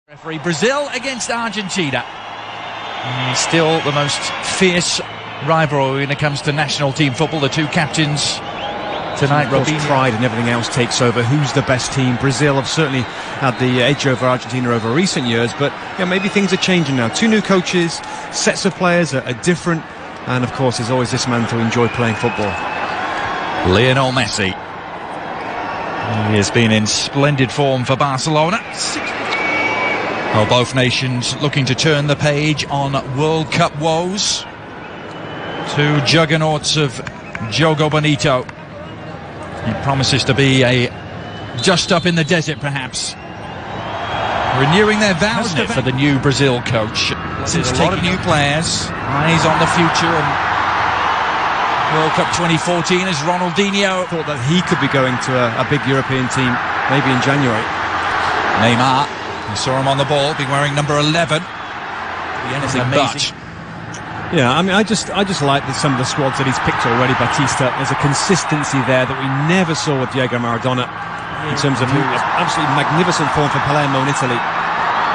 Referee Brazil against Argentina. Still the most fierce rivalry when it comes to national team football. The two captains tonight. Robinho. Pride and everything else takes over. Who's the best team? Brazil have certainly had the edge over Argentina over recent years, but maybe things are changing now. Two new coaches, sets of players are different, and of course there's always this man to enjoy playing football. Lionel Messi. He has been in splendid form for Barcelona. Well, both nations looking to turn the page on World Cup woes. Two juggernauts of Jogo Bonito. It promises to be a just up in the desert, perhaps. Renewing their vows for the new Brazil coach. Since taking new players, eyes on the future, and World Cup 2014 as Ronaldinho. Thought that he could be going to a big European team, maybe in January. Neymar. You saw him on the ball, being wearing number 11. Anything but. Yeah, I mean, I just like some of the squads that he's picked already. Batista, there's a consistency there that we never saw with Diego Maradona in terms of absolutely magnificent form for Palermo in Italy.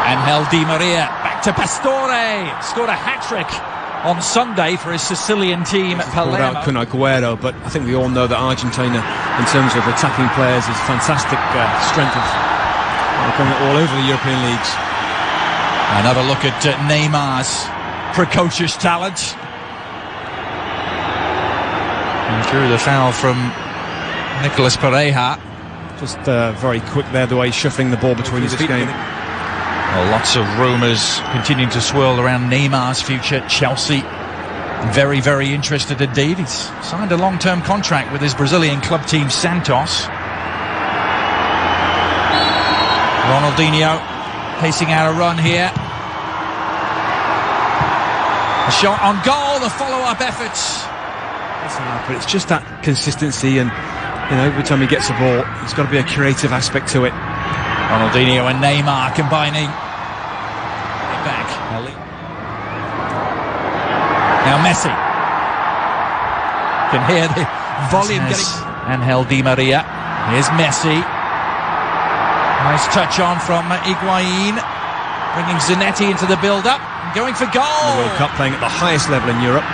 Angel Di Maria back to Pastore, scored a hat-trick on Sunday for his Sicilian team at Palermo. Kun Agüero, but I think we all know that Argentina, in terms of attacking players, is fantastic strength of coming all over the European leagues. Another look at Neymar's precocious talent. And drew the foul from Nicolas Pereira. Just very quick there, the way he's shuffling the ball between his feet. Well, lots of rumours continuing to swirl around Neymar's future. Chelsea very, very interested indeed. He's signed a long-term contract with his Brazilian club team Santos. Ronaldinho pacing out a run here. A shot on goal, the follow-up efforts. But it's just that consistency, and every time he gets the ball, there's got to be a creative aspect to it. Ronaldinho and Neymar combining. Back. Now Messi. Can hear the volume getting. Angel Di Maria. Here's Messi. Nice touch on from Higuain, bringing Zanetti into the build-up, going for goal. The World Cup playing at the highest level in Europe.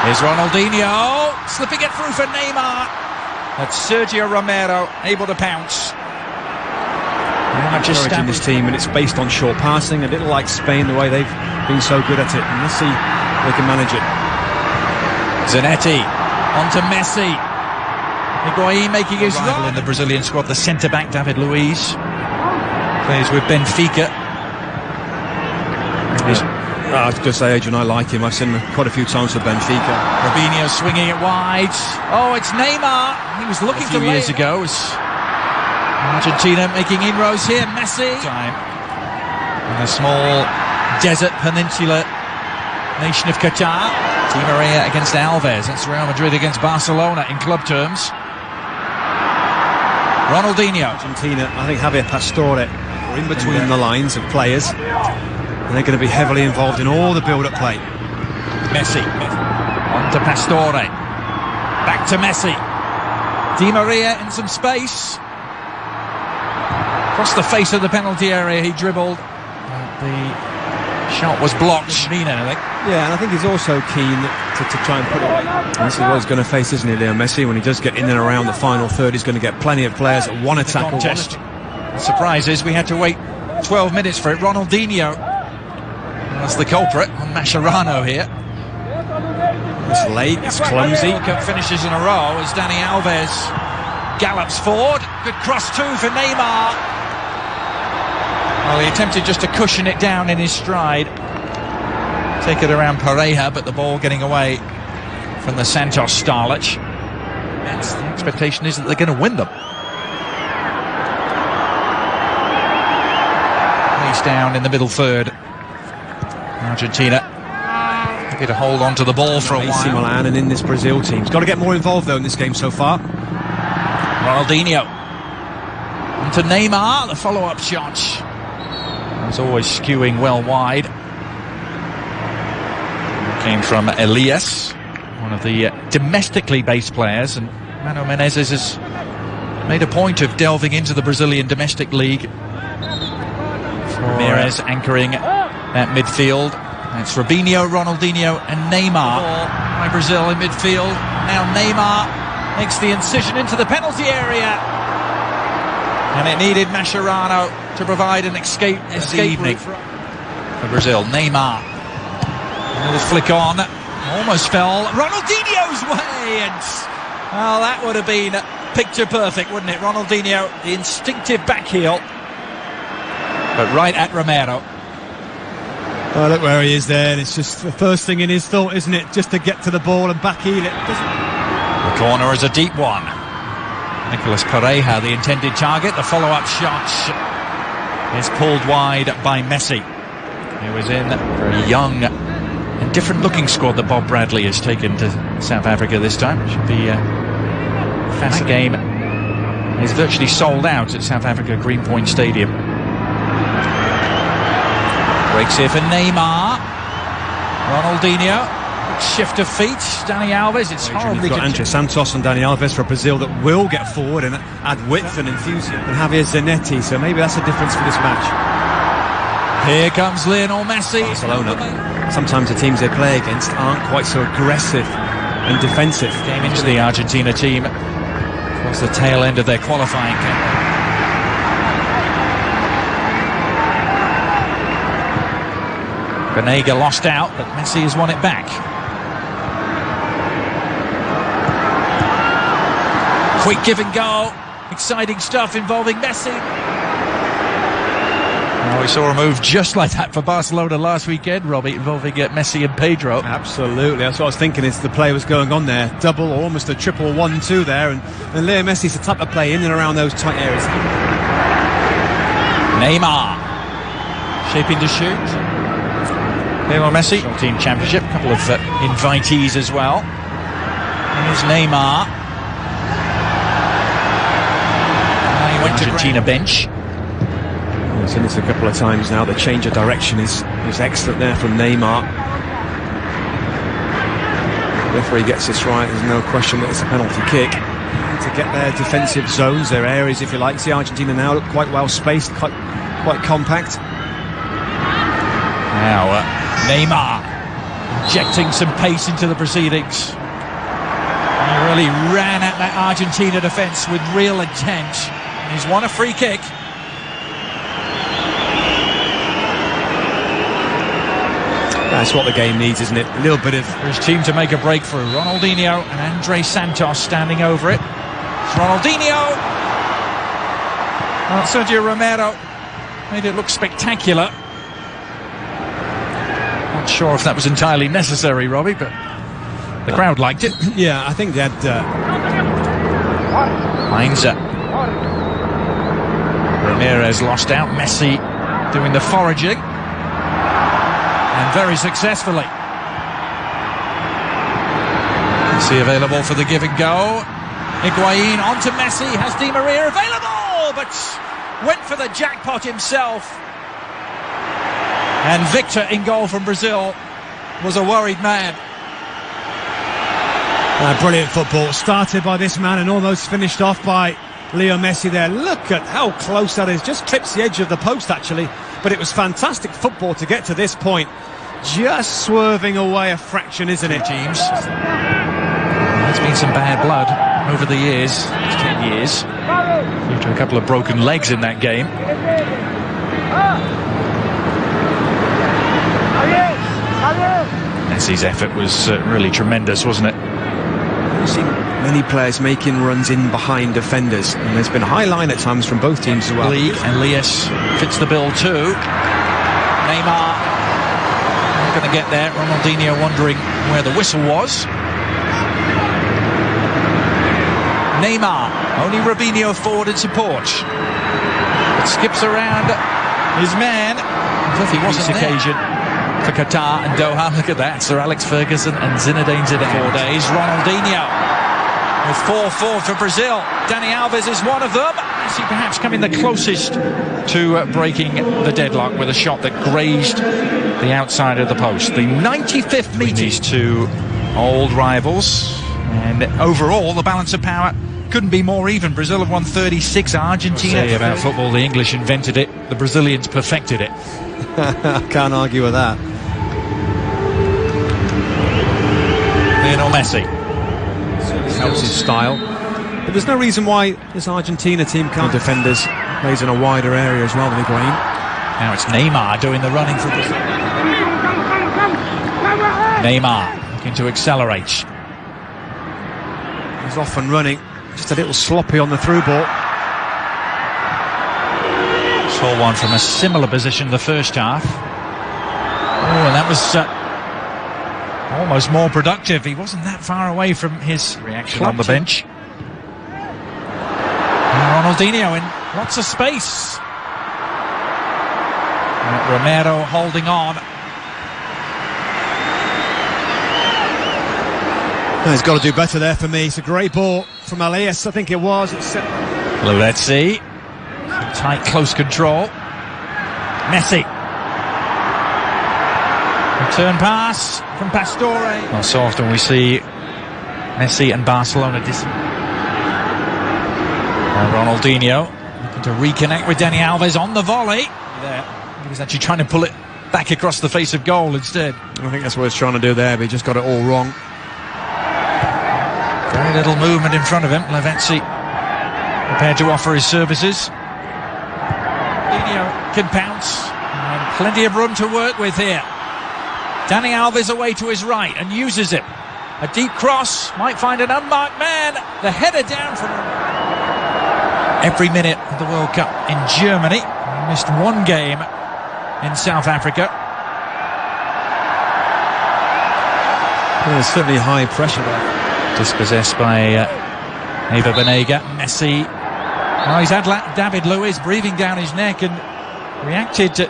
Here's Ronaldinho, slipping it through for Neymar. That's Sergio Romero, able to pounce. Just in this team, and it's based on short passing, a little like Spain, the way they've been so good at it. And let's see if they can manage it. Zanetti, on to Messi. Higuain making his rival in the Brazilian squad, the centre-back David Luiz. Plays with Benfica. I was going to say, Adrian, I like him. I've seen him quite a few times for Benfica. Robinho swinging it wide. Oh, it's Neymar. He was looking to years ago. Argentina making inroads here. Messi. In a small desert peninsula nation of Qatar. Di Maria against Alves. That's Real Madrid against Barcelona in club terms. Ronaldinho. Argentina, I think Javier Pastore are in between the lines of players, and they're going to be heavily involved in all the build-up play. Messi. On to Pastore. Back to Messi. Di Maria in some space. Across the face of the penalty area he dribbled. The shot was blocked. Mean anything? Yeah, and I think he's also keen to try and put it away. This is what he's going to face, isn't he, Leo Messi? When he does get in and around the final third, he's going to get plenty of players that want to tackle. The surprise is we had to wait 12 minutes for it. Ronaldinho, that's the culprit on Mascherano here. It's late, it's clumsy. Cup finishes in a row as Dani Alves gallops forward. Good cross too for Neymar. Well, he attempted just to cushion it down in his stride. Take it around Pereira, but the ball getting away from the Santos starlet. The expectation is that they're going to win them. Place down in the middle third. Argentina happy to hold on to the ball for a while. AC Milan and in this Brazil team. He's got to get more involved though in this game so far. Ronaldinho. On to Neymar, the follow-up shot. Was always skewing well wide. Came from Elias, one of the domestically based players, and Mano Menezes has made a point of delving into the Brazilian domestic league Ramirez anchoring that midfield. It's Robinho, Ronaldinho and Neymar by Brazil in midfield. Now Neymar makes the incision into the penalty area. And it needed Mascherano to provide an escape evening for Brazil. Neymar. A little flick on. Almost fell Ronaldinho's way. And, well, that would have been picture perfect, wouldn't it? Ronaldinho, the instinctive back heel. But right at Romero. Oh, look where he is there, and it's just the first thing in his thought, isn't it? Just to get to the ball and back heel it. The corner is a deep one. Nicolas Pereira, the intended target. The follow-up shot is pulled wide by Messi. He was in a very young and different-looking squad that Bob Bradley has taken to South Africa this time. It should be a fast game. It's virtually sold out at South Africa Greenpoint Stadium. Breaks here for Neymar. Ronaldinho. Shift of feet. Dani Alves. It's horribly. You've got Andre Santos and Dani Alves for Brazil that will get forward and add width and enthusiasm. And Javier Zanetti, so maybe that's a difference for this match. Here comes Lionel Messi. Barcelona. Sometimes the teams they play against aren't quite so aggressive and defensive. Came into the Argentina team towards the tail end of their qualifying campaign. Banega lost out, but Messi has won it back. Quick give and go. Exciting stuff involving Messi. Well, we saw a move just like that for Barcelona last weekend, Robbie, involving Messi and Pedro. Absolutely, that's what I was thinking as the play was going on there. Double or almost a triple 1-2 there, and Leo Messi's the type of play in and around those tight areas. Neymar shaping to shoot. Lionel Messi, team championship, a couple of invitees as well. And here's Neymar. Now he went to Argentina bench. I've seen this a couple of times now. The change of direction is excellent there from Neymar. The referee gets this right. There's no question that it's a penalty kick. To get their defensive zones, their areas, if you like. See Argentina now look quite well spaced, quite compact. Now Neymar injecting some pace into the proceedings. He really ran at that Argentina defence with real intent. He's won a free kick. That's what the game needs, isn't it? A little bit of... For his team to make a breakthrough. Ronaldinho and Andre Santos standing over it. It's Ronaldinho. Well, Sergio Romero made it look spectacular. Not sure if that was entirely necessary, Robbie, but the crowd liked it. Yeah, I think that... Heinze. Ramirez lost out. Messi doing the foraging. And very successfully. Messi available for the give and go. Higuain onto Messi. Has Di Maria available, but went for the jackpot himself. And Victor in goal from Brazil was a worried man. Brilliant football. Started by this man and almost finished off by Leo Messi there. Look at how close that is. Just clips the edge of the post, actually. But it was fantastic football to get to this point. Just swerving away a fraction, isn't it, teams? There's been some bad blood over the years, 10 years, due to a couple of broken legs in that game. Messi's effort was really tremendous, wasn't it? I've seen many players making runs in behind defenders, and there's been a high line at times from both teams as well. League, and Elias fits the bill too. Neymar not going to get there. Ronaldinho wondering where the whistle was. Neymar, only Robinho forward in support. It skips around his man. As if he wasn't there. Occasion for Qatar and Doha. Look at that. Sir Alex Ferguson and Zinedine Zidane. 4 days. Ronaldinho with 4-4 for Brazil. Dani Alves is one of them. Is he perhaps coming the closest to breaking the deadlock with a shot that grazed the outside of the post? The 95th meet. These two old rivals. And overall, the balance of power couldn't be more even. Brazil have won 36. Argentina. Say about football, the English invented it, the Brazilians perfected it. I can't argue with that. Lionel Messi. Helps his style. But there's no reason why this Argentina team can't. Defenders plays in a wider area as well than Higuain. Now it's Neymar doing the running for Brazil. Neymar looking to accelerate. He's off and running. Just a little sloppy on the through ball. Saw one from a similar position the first half. Oh, and that was almost more productive. He wasn't that far away from his reaction on the bench. And Ronaldinho in lots of space. And Romero holding on. He's got to do better there for me. It's a great ball from Elias, I think it was. Let's see. Tight, close control. Messi. Return pass from Pastore. Well, so often we see Messi and Barcelona Ronaldinho looking to reconnect with Dani Alves on the volley. There, he was actually trying to pull it back across the face of goal instead. I think that's what he's trying to do there, but he just got it all wrong. Very little movement in front of him. Lavezzi prepared to offer his services. Ronaldinho can pounce, and plenty of room to work with here. Dani Alves away to his right and uses it. A deep cross might find an unmarked man. The header down from every minute of the World Cup in Germany. He missed one game in South Africa. There's certainly high pressure there. Dispossessed by Eva Banega. Messi. Oh, he's had David Luiz breathing down his neck and reacted to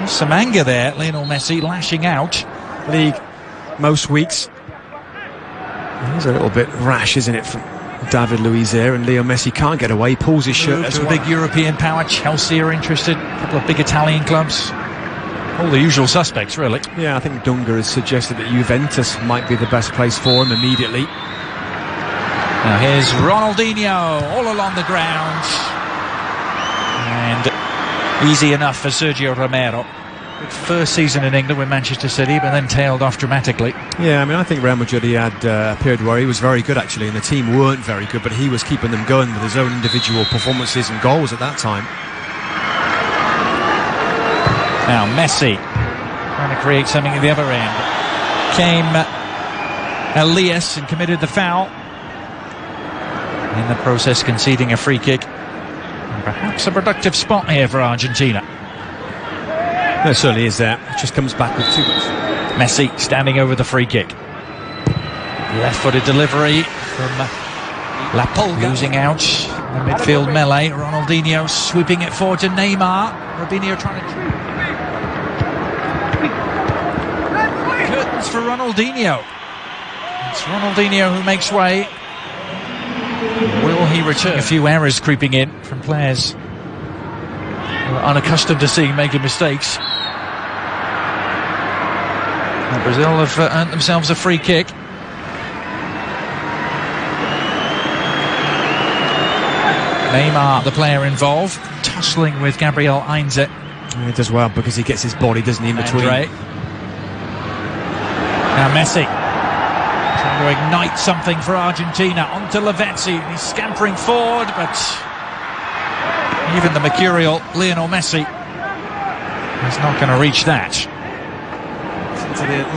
some anger there. Lionel Messi lashing out. League most weeks. He's a little bit rash, isn't it, from David Luiz there, and Leo Messi can't get away, pulls his shirt. That's a big European power. Chelsea are interested, a couple of big Italian clubs. All the usual suspects, really. Yeah, I think Dunga has suggested that Juventus might be the best place for him immediately. Now here's Ronaldinho all along the ground. And easy enough for Sergio Romero. Good first season in England with Manchester City, but then tailed off dramatically. Yeah, I mean, I think Real Madrid, he had a period where he was very good, actually, and the team weren't very good, but he was keeping them going with his own individual performances and goals at that time. Now Messi trying to create something at the other end. Came Elias and committed the foul. In the process conceding a free kick. And perhaps a productive spot here for Argentina. There certainly is there. It just comes back with too much. Messi standing over the free kick. Left-footed delivery from La Pulga. Losing out the midfield melee. Ronaldinho sweeping it forward to Neymar. Robinho trying to... Curtains for Ronaldinho. It's Ronaldinho who makes way. Will he return? A few errors creeping in from players who are unaccustomed to seeing making mistakes. Now Brazil have earned themselves a free kick. Neymar, the player involved, tussling with Gabriel Heinze. He does well because he gets his body, doesn't he, in between. Now Messi trying to ignite something for Argentina. Onto Lavezzi. He's scampering forward, but even the mercurial Lionel Messi is not going to reach that.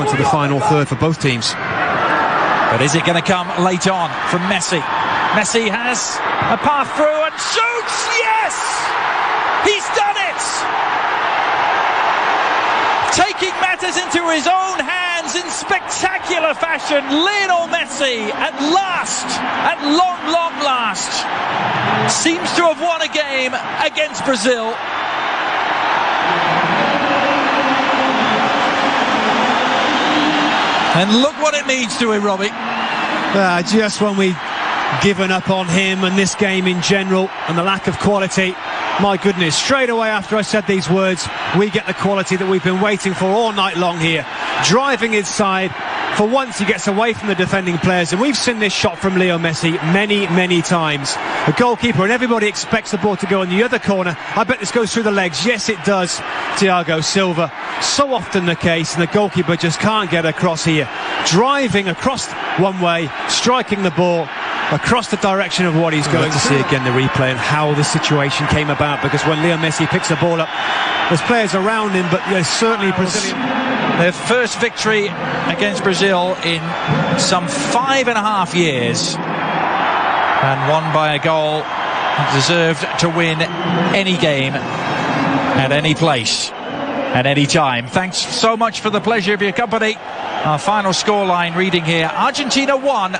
Into the final third for both teams. But is it going to come late on from Messi? Messi has a path through and shoots! Yes! He's done it! Taking matters into his own hands in spectacular fashion, Lionel Messi at last, at long last, seems to have won a game against Brazil. And look what it means to him, Robbie. Just when we've given up on him and this game in general and the lack of quality, My goodness, straight away after I said these words, we get the quality that we've been waiting for all night long here. Driving inside, for once he gets away from the defending players, and we've seen this shot from Leo Messi many times. The goalkeeper and everybody expects the ball to go in the other corner. I bet this goes through the legs. Yes, it does. Thiago Silva. So often the case, and the goalkeeper just can't get across here. Driving across one way, striking the ball across the direction of what he's going to see again the replay and how the situation came about, because when Leo Messi picks the ball up, there's players around him, but there's certainly Brazilian. Their first victory against Brazil in some 5.5 years, and won by a goal, deserved to win any game at any place at any time. Thanks so much for the pleasure of your company. Our final scoreline reading here: Argentina 1,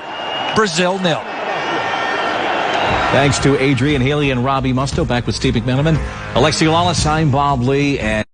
Brazil 0. Thanks to Adrian Haley and Robbie Musto. Back with Steve McMenamin, Alexi Lawless, I'm Bob Lee, and